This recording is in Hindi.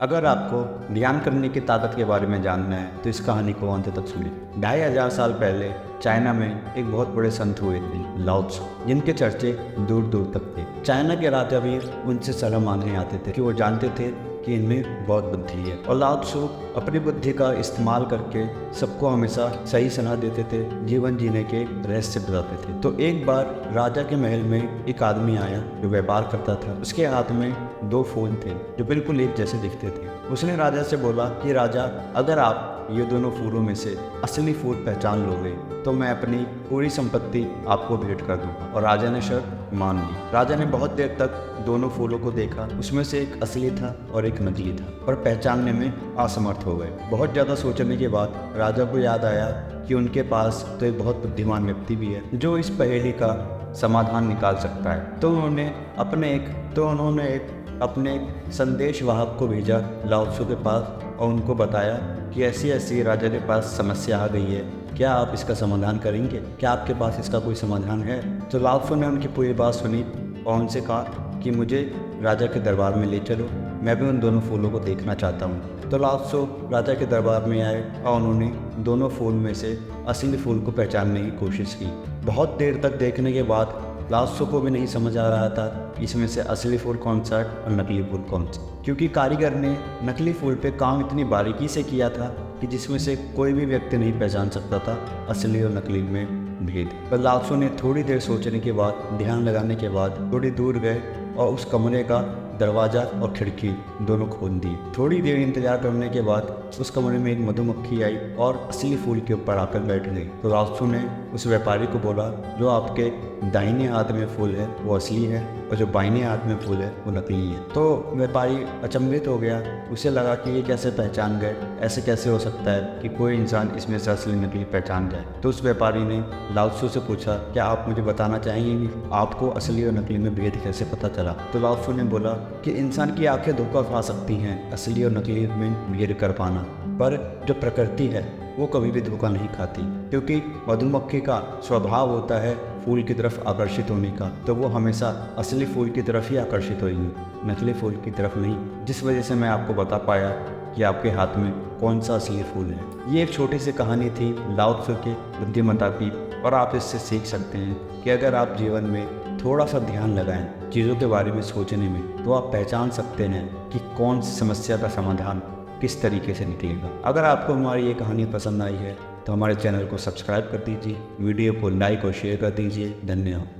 अगर आपको ध्यान करने की ताकत के बारे में जानना है तो इस कहानी को अंत तक सुनिए। 2500 साल पहले चाइना में एक बहुत बड़े संत हुए थे, लाओ त्सु, जिनके चर्चे दूर दूर तक थे। चाइना के राजा भी उनसे सलाह मांगने आते थे कि वो जानते थे कि इनमें बहुत बुद्धि है, और लाओ त्सु अपनी बुद्धि का इस्तेमाल करके सबको हमेशा सही सलाह देते थे, जीवन जीने के रहस्य बताते थे। तो एक बार राजा के महल में एक आदमी आया जो व्यापार करता था। उसके हाथ में 2 फूल थे जो बिल्कुल एक जैसे दिखते थे। उसने राजा से बोला कि राजा, अगर आप ये दोनों फूलों में से असली फूल पहचान लोगे तो मैं अपनी पूरी संपत्ति आपको भेंट कर दूंगा। और राजा ने शर्त मान ली। राजा ने बहुत देर तक दोनों फूलों को देखा। उसमें से एक असली था और एक नकली था, पर पहचानने में असमर्थ हो गए। बहुत ज़्यादा सोचने के बाद राजा को याद आया कि उनके पास तो एक बहुत बुद्धिमान व्यक्ति भी है जो इस पहेली का समाधान निकाल सकता है। तो उन्होंने अपने संदेश वाहक को भेजा लाओ त्सु के पास और उनको बताया कि ऐसी ऐसी राजा के पास समस्या आ गई है, क्या आप इसका समाधान करेंगे? क्या आपके पास इसका कोई समाधान है? तो लाओ त्सु ने उनकी पूरी बात सुनी और उनसे कहा कि मुझे राजा के दरबार में ले चलो, मैं भी उन दोनों फूलों को देखना चाहता हूँ। तो लाओ त्सु राजा के दरबार में आए और उन्होंने दोनों फूल में से असली फूल को पहचानने की कोशिश की। बहुत देर तक देखने के बाद लाओ त्सु को भी नहीं समझ आ रहा था इसमें से असली फूल कौन सा है और नकली फूल कौन सा, क्योंकि कारीगर ने नकली फूल पे काम इतनी बारीकी से किया था कि जिसमें से कोई भी व्यक्ति नहीं पहचान सकता था असली और नकली में भेद। पर लाओ त्सु ने थोड़ी देर सोचने के बाद, ध्यान लगाने के बाद थोड़ी दूर गए और उस कमरे का दरवाज़ा और खिड़की दोनों खोल दिए। थोड़ी देर इंतजार करने के बाद उस कमरे में एक मधुमक्खी आई और असली फूल के ऊपर आकर बैठ गई। तो लाओ त्सु ने उस व्यापारी को बोला, जो आपके दाहिने हाथ में फूल है वो असली है और जो बाइने हाथ में फूल है वो नकली है। तो व्यापारी अचंभित हो गया। उसे लगा कि ये कैसे पहचान गए, ऐसे कैसे हो सकता है कि कोई इंसान इसमें से असली नकली पहचान जाए। तो उस व्यापारी ने लाओ त्सु से पूछा, क्या आप मुझे बताना चाहेंगे कि आपको असली और नकली में भेद कैसे पता चला? तो लाओ त्सु ने बोला कि इंसान की आंखें धोखा खा सकती हैं असली और नकली में भेद कर पाना, पर जो प्रकृति है वो कभी भी धोखा नहीं खाती, क्योंकि मधुमक्खी का स्वभाव होता है फूल की तरफ आकर्षित होने का, तो वो हमेशा असली फूल की तरफ ही आकर्षित होगी, नकली फूल की तरफ नहीं। जिस वजह से मैं आपको बता पाया कि आपके हाथ में कौन सा असली फूल है। ये एक छोटी सी कहानी थी लाओ त्सु के बुद्धिमत्ता की, और आप इससे सीख सकते हैं कि अगर आप जीवन में थोड़ा सा ध्यान लगाएं चीज़ों के बारे में सोचने में, तो आप पहचान सकते हैं कि कौन सी समस्या का समाधान किस तरीके से निकलेगा। अगर आपको हमारी ये कहानी पसंद आई है तो हमारे चैनल को सब्सक्राइब कर दीजिए, वीडियो को लाइक और शेयर कर दीजिए। धन्यवाद।